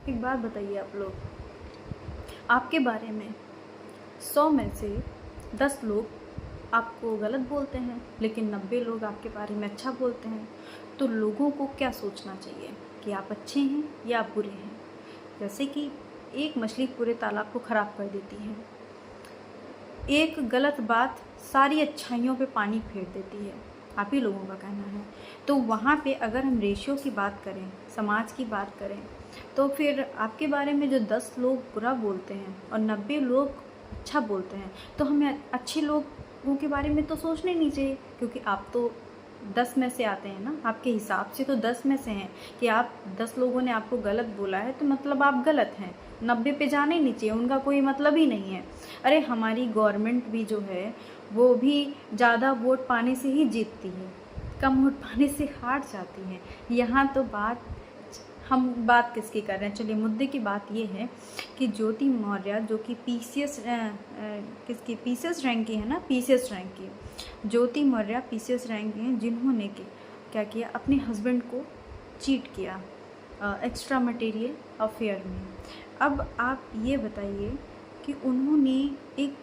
एक बात बताइए आप लोग, आपके बारे में 100 में से 10 लोग आपको गलत बोलते हैं, लेकिन 90 लोग आपके बारे में अच्छा बोलते हैं। तो लोगों को क्या सोचना चाहिए कि आप अच्छे हैं या आप बुरे हैं? जैसे कि एक मछली पूरे तालाब को ख़राब कर देती है, एक गलत बात सारी अच्छाइयों पे पानी फेर देती है, आप ही लोगों का कहना है। तो वहाँ पे अगर हम रेशियो की बात करें, समाज की बात करें, तो फिर आपके बारे में जो 10 लोग बुरा बोलते हैं और 90 लोग अच्छा बोलते हैं, तो हमें अच्छे लोगों के बारे में तो सोचना ही नहीं चाहिए, क्योंकि आप तो 10 में से आते हैं ना। आपके हिसाब से तो 10 में से हैं कि आप 10 लोगों ने आपको गलत बोला है, तो मतलब आप गलत हैं। 90 पे जाना ही नहीं चाहिए, उनका कोई मतलब ही नहीं है। अरे हमारी गवर्नमेंट भी जो है वो भी ज़्यादा वोट पाने से ही जीतती है, कम वोट पाने से हार जाती है। यहाँ तो हम बात किसकी कर रहे हैं? चलिए, मुद्दे की बात ये है कि ज्योति मौर्य जो कि पीसीएस रैंक की है ना, पीसीएस रैंक की ज्योति मौर्य पीसीएस रैंक की हैं, जिन्होंने क्या किया, अपने हस्बैंड को चीट किया एक्स्ट्रा मटेरियल अफेयर में। अब आप ये बताइए कि उन्होंने एक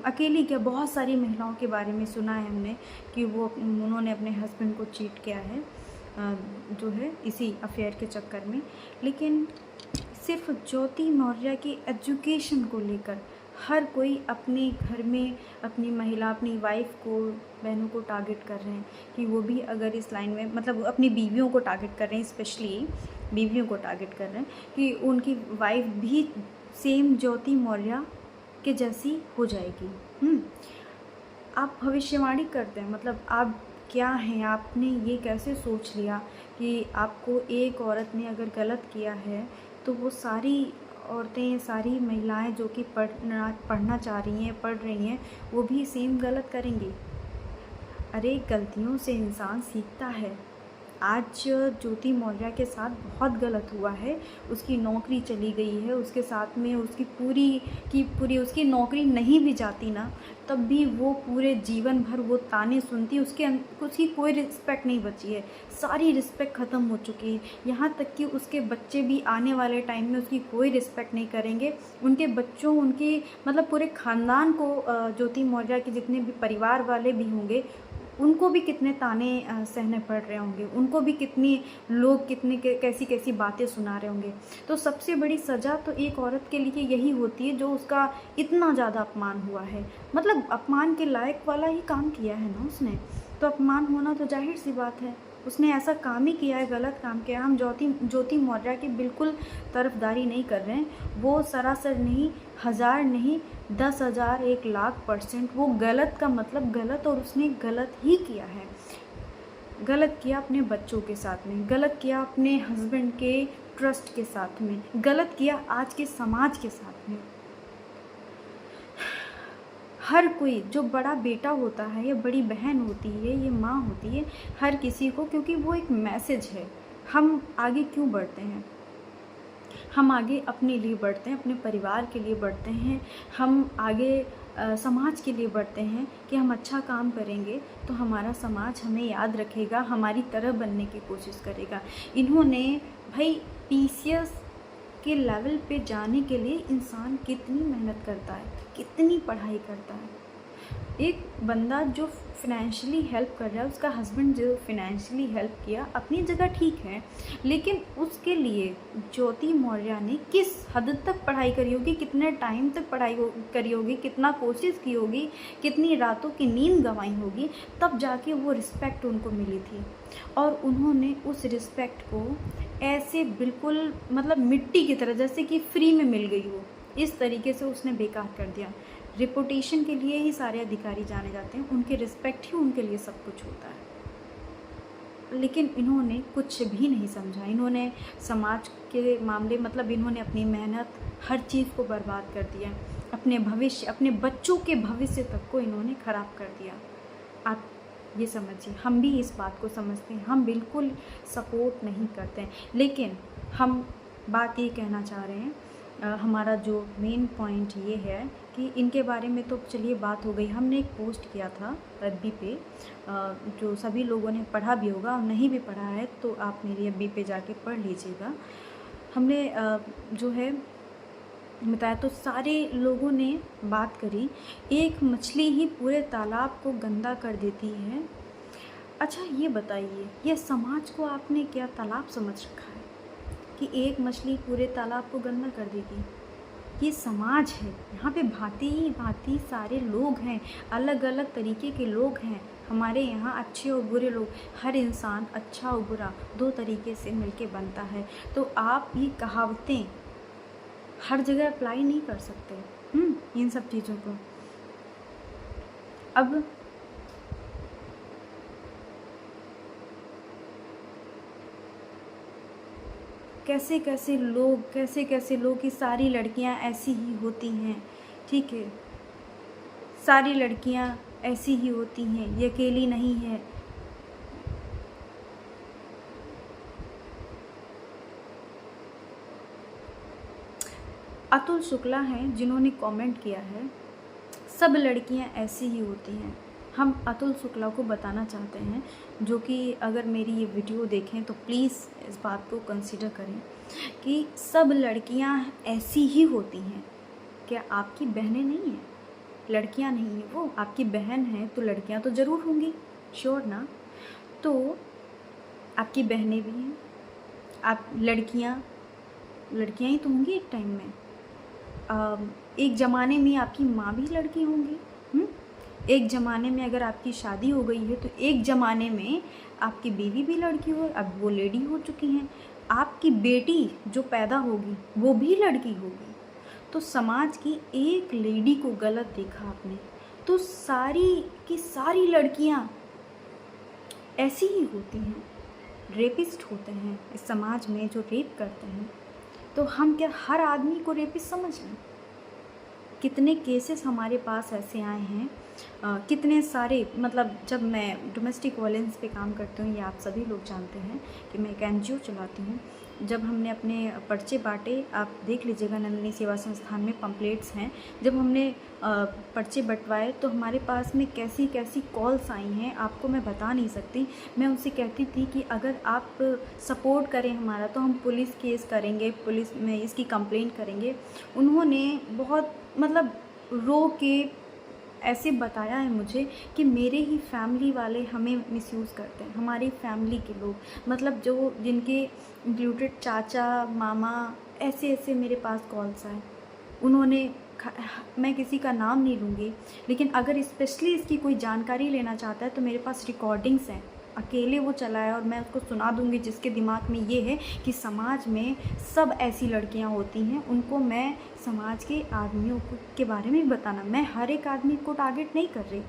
अकेली क्या, बहुत सारी महिलाओं के बारे में सुना है हमने कि उन्होंने अपने हस्बैंड को चीट किया है जो है इसी अफेयर के चक्कर में। लेकिन सिर्फ ज्योति मौर्य की एजुकेशन को लेकर हर कोई अपने घर में अपनी महिला, अपनी वाइफ को, बहनों को टारगेट कर रहे हैं कि वो भी अगर इस लाइन में, मतलब अपनी बीवियों को टारगेट कर रहे हैं, स्पेशली बीवियों को टारगेट कर रहे हैं कि उनकी वाइफ भी सेम ज्योति मौर्य के जैसी हो जाएगी। आप भविष्यवाणी करते हैं, मतलब आप क्या हैं? आपने ये कैसे सोच लिया कि आपको एक औरत ने अगर गलत किया है तो वो सारी औरतें, सारी महिलाएं जो कि पढ़ना चाह रही हैं, पढ़ रही हैं, वो भी सेम गलत करेंगी? अरे गलतियों से इंसान सीखता है। आज ज्योति मौर्य के साथ बहुत गलत हुआ है, उसकी नौकरी चली गई है, उसके साथ में उसकी पूरी उसकी नौकरी नहीं भी जाती ना, तब भी वो पूरे जीवन भर वो ताने सुनती, उसकी कोई रिस्पेक्ट नहीं बची है, सारी रिस्पेक्ट ख़त्म हो चुकी है। यहाँ तक कि उसके बच्चे भी आने वाले टाइम में उसकी कोई रिस्पेक्ट नहीं करेंगे। उनके बच्चों, उनकी मतलब पूरे ख़ानदान को, ज्योति मौर्य के जितने भी परिवार वाले भी होंगे, उनको भी कितने ताने सहने पड़ रहे होंगे, उनको भी कितनी लोग कैसी कैसी बातें सुना रहे होंगे। तो सबसे बड़ी सज़ा तो एक औरत के लिए यही होती है जो उसका इतना ज़्यादा अपमान हुआ है, मतलब अपमान के लायक वाला ही काम किया है ना उसने, तो अपमान होना तो जाहिर सी बात है। उसने ऐसा काम ही किया है, गलत काम किया है। हम ज्योति मौर्य की बिल्कुल तरफदारी नहीं कर रहे हैं। वो सरासर नहीं, 1000 नहीं, 10,000 1,00,000% वो गलत का मतलब गलत, और उसने गलत ही किया है। गलत किया अपने बच्चों के साथ में, गलत किया अपने हस्बैंड के ट्रस्ट के साथ में, गलत किया आज के समाज के साथ में। हर कोई जो बड़ा बेटा होता है या बड़ी बहन होती है, ये माँ होती है, हर किसी को, क्योंकि वो एक मैसेज है। हम आगे क्यों बढ़ते हैं? हम आगे अपने लिए बढ़ते हैं, अपने परिवार के लिए बढ़ते हैं, हम आगे समाज के लिए बढ़ते हैं कि हम अच्छा काम करेंगे तो हमारा समाज हमें याद रखेगा, हमारी तरह बनने की कोशिश करेगा। इन्होंने भाई पीसीएस के लेवल पे जाने के लिए इंसान कितनी मेहनत करता है, कितनी पढ़ाई करता है। एक बंदा जो फिनेंशियली हेल्प कर रहा है, उसका हस्बैंड जो फिनेंशियली हेल्प किया, अपनी जगह ठीक है, लेकिन उसके लिए ज्योति मौर्य ने किस हद तक पढ़ाई करी होगी, कितने टाइम तक पढ़ाई करी होगी, कितना कोशिश की होगी, कितनी रातों की नींद गंवाई होगी, तब जाके वो रिस्पेक्ट उनको मिली थी। और उन्होंने उस रिस्पेक्ट को ऐसे बिल्कुल, मतलब मिट्टी की तरह, जैसे कि फ्री में मिल गई हो, इस तरीके से उसने बेकार कर दिया। रिपुटेशन के लिए ही सारे अधिकारी जाने जाते हैं, उनके रिस्पेक्ट ही उनके लिए सब कुछ होता है। लेकिन इन्होंने कुछ भी नहीं समझा। इन्होंने समाज के मामले, मतलब इन्होंने अपनी मेहनत, हर चीज़ को बर्बाद कर दिया, अपने भविष्य, अपने बच्चों के भविष्य तक को इन्होंने ख़राब कर दिया। आप ये समझिए, हम भी इस बात को समझते हैं, हम बिल्कुल सपोर्ट नहीं करते हैं, लेकिन हम बात ये कहना चाह रहे हैं, हमारा जो मेन पॉइंट ये है कि इनके बारे में तो चलिए बात हो गई। हमने एक पोस्ट किया था एफबी पे, जो सभी लोगों ने पढ़ा भी होगा, और नहीं भी पढ़ा है तो आप मेरी एफबी पे जाके पढ़ लीजिएगा। हमने जो है बताया, तो सारे लोगों ने बात करी, एक मछली ही पूरे तालाब को गंदा कर देती है। अच्छा ये बताइए, ये समाज को आपने क्या तालाब समझ रखा है कि एक मछली पूरे तालाब को गंदा कर देगी? ये समाज है, यहाँ पे भांति ही भांति सारे लोग हैं, अलग अलग तरीके के लोग हैं हमारे यहाँ, अच्छे और बुरे लोग। हर इंसान अच्छा और बुरा दो तरीके से मिलके बनता है। तो आप ये कहावतें हर जगह अप्लाई नहीं कर सकते इन सब चीज़ों को। अब कैसे कैसे लोग की सारी लड़कियां ऐसी ही होती हैं, ठीक है, सारी लड़कियां ऐसी ही होती हैं, ये अकेली नहीं है। अतुल शुक्ला हैं जिन्होंने कमेंट किया है, सब लड़कियां ऐसी ही होती हैं। हम अतुल शुक्ला को बताना चाहते हैं, जो कि अगर मेरी ये वीडियो देखें तो प्लीज़ इस बात को कंसिडर करें कि सब लड़कियां ऐसी ही होती हैं। क्या आपकी बहनें नहीं हैं? लड़कियां नहीं हैं वो, आपकी बहन है तो लड़कियां तो ज़रूर होंगी, श्योर ना? तो आपकी बहनें भी हैं, आप लड़कियां ही तो होंगी एक टाइम में। एक ज़माने में आपकी माँ भी लड़की होंगी। एक ज़माने में अगर आपकी शादी हो गई है तो एक ज़माने में आपकी बीवी भी लड़की हो, अब वो लेडी हो चुकी हैं। आपकी बेटी जो पैदा होगी वो भी लड़की होगी। तो समाज की एक लेडी को गलत देखा आपने, तो सारी की सारी लड़कियां ऐसी ही होती हैं, रेपिस्ट होते हैं इस समाज में जो रेप करते हैं। तो हम क्या हर आदमी को रेपिस्ट समझ लें? कितने केसेस हमारे पास ऐसे आए हैं, कितने सारे, मतलब जब मैं डोमेस्टिक वायलेंस पे काम करती हूँ, ये आप सभी लोग जानते हैं कि मैं एक NGO चलाती हूँ। जब हमने अपने पर्चे बांटे, आप देख लीजिएगा नंदिनी सेवा संस्थान में पम्पलेट्स हैं, जब हमने पर्चे बंटवाए तो हमारे पास में कैसी कैसी कॉल्स आई हैं आपको मैं बता नहीं सकती। मैं उनसे कहती थी कि अगर आप सपोर्ट करें हमारा तो हम पुलिस केस करेंगे, पुलिस में इसकी कंप्लेंट करेंगे। उन्होंने बहुत मतलब रो के ऐसे बताया है मुझे कि मेरे ही फैमिली वाले हमें मिसयूज़ करते हैं, हमारी फैमिली के लोग, मतलब जो जिनके इंक्लूडेड चाचा मामा, ऐसे मेरे पास कॉल्स आए। उन्होंने, मैं किसी का नाम नहीं लूँगी, लेकिन अगर स्पेशली इसकी कोई जानकारी लेना चाहता है तो मेरे पास रिकॉर्डिंग्स हैं, अकेले वो चलाया और मैं उसको सुना दूँगी, जिसके दिमाग में ये है कि समाज में सब ऐसी लड़कियां होती हैं। उनको मैं समाज के आदमियों के बारे में बताना, मैं हर एक आदमी को टारगेट नहीं कर रही,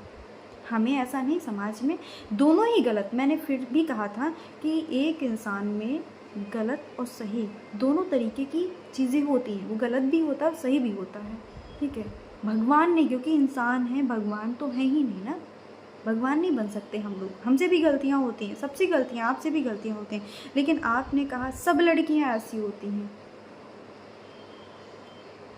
हमें ऐसा नहीं, समाज में दोनों ही गलत। मैंने फिर भी कहा था कि एक इंसान में गलत और सही दोनों तरीके की चीज़ें होती हैं, वो गलत भी होता है और सही भी होता है, ठीक है। भगवान नहीं, क्योंकि इंसान है, भगवान तो है ही नहीं ना, भगवान नहीं बन सकते हम लोग, हमसे भी गलतियाँ होती हैं, सबसे गलतियाँ, आपसे भी गलतियाँ होती हैं। लेकिन आपने कहा सब लड़कियाँ ऐसी होती हैं,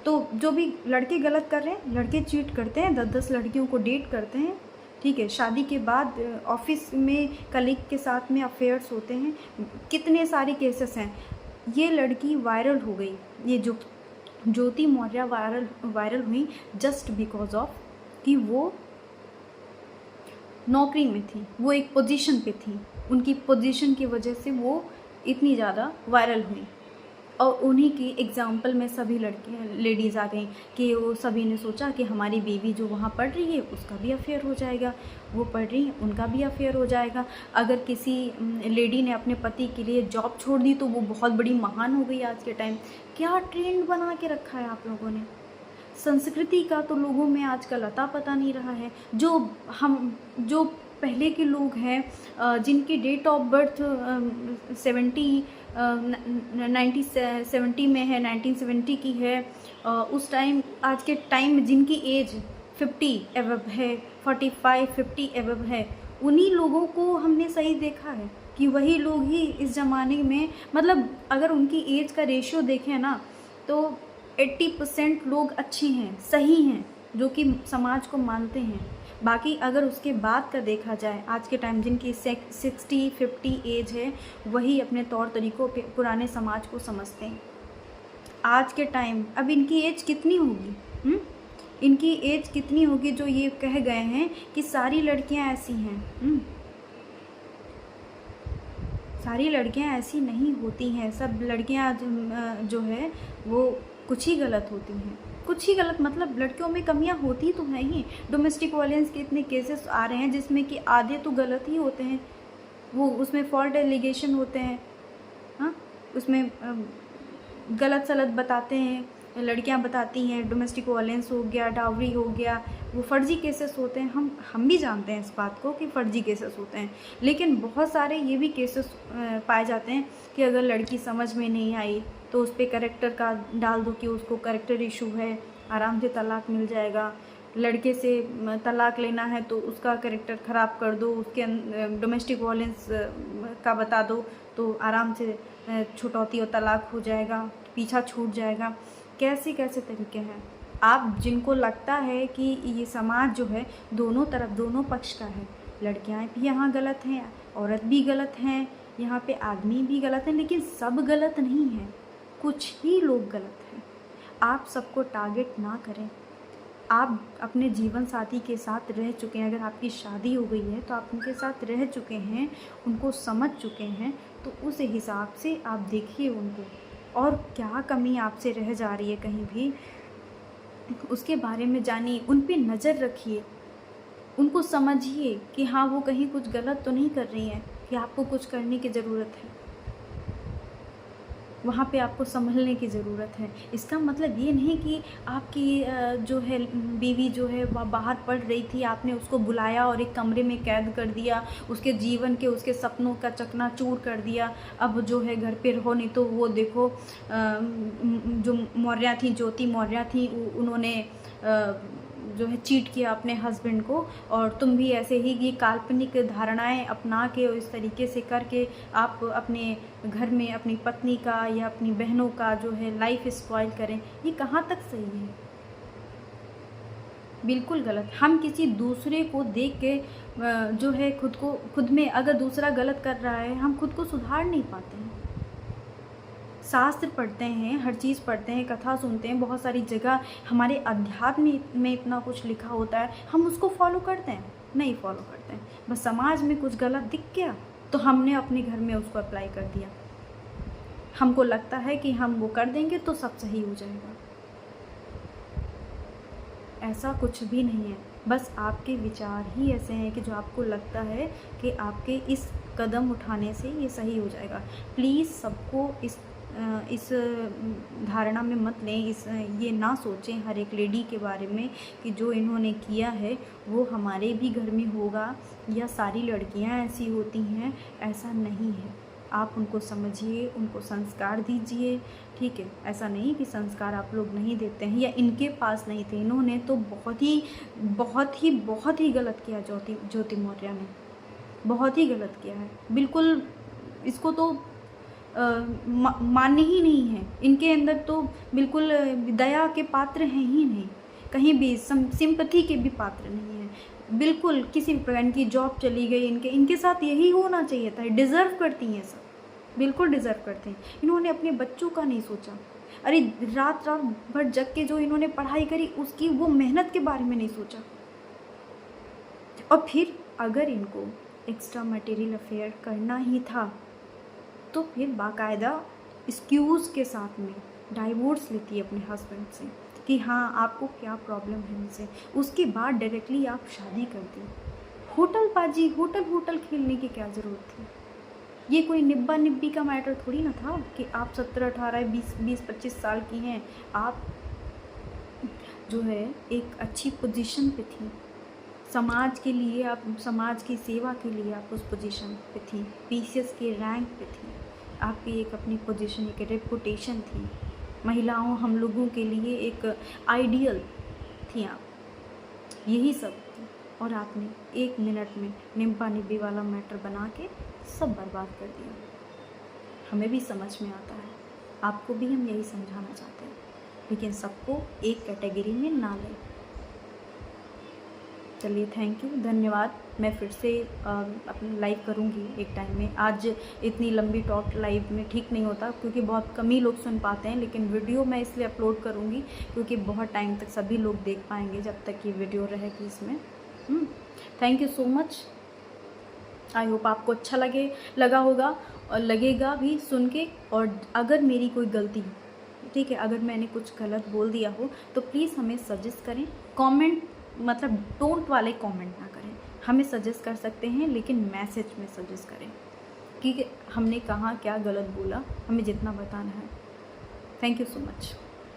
तो जो भी लड़के गलत कर रहे हैं, लड़के चीट करते हैं, 10-10 लड़कियों को डेट करते हैं, ठीक है, शादी के बाद ऑफिस में कलीग के साथ में अफेयर्स होते हैं, कितने सारे केसेस हैं। ये लड़की वायरल हो गई, ये जो ज्योति मौर्य वायरल हुई जस्ट बिकॉज ऑफ कि वो नौकरी में थी, वो एक पोजीशन पे थी, उनकी पोजीशन की वजह से वो इतनी ज़्यादा वायरल हुई। और उन्हीं की एग्जाम्पल में सभी लड़कियाँ लेडीज़ आ गई कि वो सभी ने सोचा कि हमारी बीवी जो वहाँ पढ़ रही है उसका भी अफेयर हो जाएगा, वो पढ़ रही है उनका भी अफेयर हो जाएगा। अगर किसी लेडी ने अपने पति के लिए जॉब छोड़ दी तो वो बहुत बड़ी महान हो गई आज के टाइम। क्या ट्रेंड बना के रखा है आप लोगों ने, संस्कृति का तो लोगों में आजकल अता पता नहीं रहा है। जो पहले के लोग हैं जिनकी डेट ऑफ बर्थ 1970 में है, 1970 की है, उस टाइम आज के टाइम में जिनकी एज 50 एवब है, 45-50 एवब है, उन्हीं लोगों को हमने सही देखा है कि वही लोग ही इस ज़माने में, मतलब अगर उनकी एज का रेशियो देखें ना तो 80% लोग अच्छे हैं, सही हैं, जो कि समाज को मानते हैं। बाकी अगर उसके बाद का देखा जाए, आज के टाइम जिनकी 60-50 एज है वही अपने तौर तरीक़ों पे पुराने समाज को समझते हैं। आज के टाइम, अब इनकी एज कितनी होगी? इनकी एज कितनी होगी जो ये कह गए हैं कि सारी लड़कियां ऐसी हैं? सारी लड़कियां ऐसी नहीं होती हैं। सब लड़कियां जो है वो कुछ ही गलत होती हैं। कुछ ही गलत मतलब लड़कियों में कमियां होती तो हैं ही। डोमेस्टिक वायलेंस के इतने केसेस आ रहे हैं जिसमें कि आधे तो गलत ही होते हैं, वो उसमें फॉल्ट एलिगेशन होते हैं। हाँ, उसमें गलत सलत बताते हैं, लड़कियां बताती हैं, डोमेस्टिक वायलेंस हो गया, डावरी हो गया, वो फर्जी केसेस होते हैं। हम भी जानते हैं इस बात को कि फर्जी केसेस होते हैं, लेकिन बहुत सारे ये भी केसेस पाए जाते हैं कि अगर लड़की समझ में नहीं आई तो उस पर करेक्टर का डाल दो कि उसको करेक्टर इशू है, आराम से तलाक मिल जाएगा। लड़के से तलाक लेना है तो उसका करेक्टर ख़राब कर दो, उसके डोमेस्टिक वायलेंस का बता दो तो आराम से छुटौती और तलाक हो जाएगा, पीछा छूट जाएगा। कैसे कैसे तरीके हैं। आप जिनको लगता है कि ये समाज जो है दोनों तरफ, दोनों पक्ष का है, लड़कियां भी यहाँ गलत हैं, औरत भी गलत हैं, यहाँ पे आदमी भी गलत हैं, लेकिन सब गलत नहीं हैं, कुछ ही लोग गलत हैं। आप सबको टारगेट ना करें। आप अपने जीवन साथी के साथ रह चुके हैं, अगर आपकी शादी हो गई है तो आप उनके साथ रह चुके हैं, उनको समझ चुके हैं, तो उस हिसाब से आप देखिए उनको, और क्या कमी आपसे रह जा रही है कहीं भी, उसके बारे में जानिए, उन पे नज़र रखिए, उनको समझिए कि हाँ वो कहीं कुछ गलत तो नहीं कर रही हैं, कि आपको कुछ करने की ज़रूरत है, वहाँ पे आपको संभलने की ज़रूरत है। इसका मतलब ये नहीं कि आपकी जो है बीवी जो है वह बाहर पढ़ रही थी, आपने उसको बुलाया और एक कमरे में कैद कर दिया, उसके जीवन के, उसके सपनों का चकनाचूर कर दिया। अब जो है घर पे रहो, नहीं तो वो देखो जो मौर्या थी, ज्योति मौर्या थी, उन्होंने जो है चीट किया अपने हस्बैंड को, और तुम भी ऐसे ही ये काल्पनिक धारणाएं अपना के और इस तरीके से करके आप अपने घर में अपनी पत्नी का या अपनी बहनों का जो है लाइफ स्पॉइल करें। ये कहाँ तक सही है? बिल्कुल गलत। हम किसी दूसरे को देख के जो है खुद में अगर दूसरा गलत कर रहा है, हम खुद को सुधार नहीं पाते हैं। शास्त्र पढ़ते हैं, हर चीज़ पढ़ते हैं, कथा सुनते हैं, बहुत सारी जगह हमारे अध्यात्म में इतना कुछ लिखा होता है, हम उसको फॉलो करते हैं? नहीं फॉलो करते हैं। बस समाज में कुछ गलत दिख गया तो हमने अपने घर में उसको अप्लाई कर दिया। हमको लगता है कि हम वो कर देंगे तो सब सही हो जाएगा। ऐसा कुछ भी नहीं है। बस आपके विचार ही ऐसे हैं कि जो आपको लगता है कि आपके इस कदम उठाने से ये सही हो जाएगा। प्लीज़ सबको इस धारणा में मत लें, ये ना सोचें हर एक लेडी के बारे में कि जो इन्होंने किया है वो हमारे भी घर में होगा या सारी लड़कियां ऐसी होती हैं। ऐसा नहीं है। आप उनको समझिए, उनको संस्कार दीजिए, ठीक है? ऐसा नहीं कि संस्कार आप लोग नहीं देते हैं या इनके पास नहीं थे। इन्होंने तो बहुत ही गलत किया। ज्योति मौर्या ने बहुत ही गलत किया है। बिल्कुल इसको तो मान्य ही नहीं है। इनके अंदर तो बिल्कुल दया के पात्र हैं ही नहीं, कहीं भी सिंपैथी के भी पात्र नहीं है। बिल्कुल किसी भी प्रकार की जॉब चली गई इनके साथ यही होना चाहिए था। डिज़र्व करती हैं सब, बिल्कुल डिज़र्व करते हैं। इन्होंने अपने बच्चों का नहीं सोचा। अरे रात भर जग के जो इन्होंने पढ़ाई करी उसकी वो मेहनत के बारे में नहीं सोचा। और फिर अगर इनको एक्स्ट्रा मटेरियल अफेयर करना ही था तो फिर बाकायदा एक्सक्यूज़ के साथ में डाइवोर्स लेती है अपने हस्बैंड से कि हाँ आपको क्या प्रॉब्लम है उनसे। उसके बाद डायरेक्टली आप शादी करती। होटल खेलने की क्या ज़रूरत थी? ये कोई निब्बा निब्बी का मैटर थोड़ी ना था कि आप 17, 18, 20, 25 साल की हैं। आप जो है एक अच्छी पोजीशन पे थी, समाज के लिए, आप समाज की सेवा के लिए आप उस पोजीशन पे थी, पीसीएस के रैंक पे थी, आपकी एक अपनी पोजीशन, एक रेपुटेशन थी, महिलाओं हम लोगों के लिए एक आइडियल थी आप, यही सब थी। और आपने 1 मिनट में निब्बा निब्बी वाला मैटर बना के सब बर्बाद कर दिया। हमें भी समझ में आता है, आपको भी हम यही समझाना चाहते हैं, लेकिन सबको एक कैटेगरी में ना लें। चलिए, थैंक यू, धन्यवाद। मैं फिर से अपनी लाइव करूँगी एक टाइम में। आज इतनी लंबी टॉक लाइव में ठीक नहीं होता, क्योंकि बहुत कम ही लोग सुन पाते हैं, लेकिन वीडियो मैं इसलिए अपलोड करूँगी क्योंकि बहुत टाइम तक सभी लोग देख पाएंगे जब तक ये वीडियो रहेगी इसमें। Thank you so much. I hope आपको अच्छा लगा होगा और लगेगा भी सुन के। और अगर मेरी कोई गलती, ठीक है, अगर मैंने कुछ गलत बोल दिया हो तो प्लीज़ हमें सजेस्ट करें। कमेंट मतलब डोंट वाले कमेंट ना करें, हमें सजेस्ट कर सकते हैं लेकिन मैसेज में सजेस्ट करें कि हमने कहाँ क्या गलत बोला, हमें जितना बताना है। Thank you so much.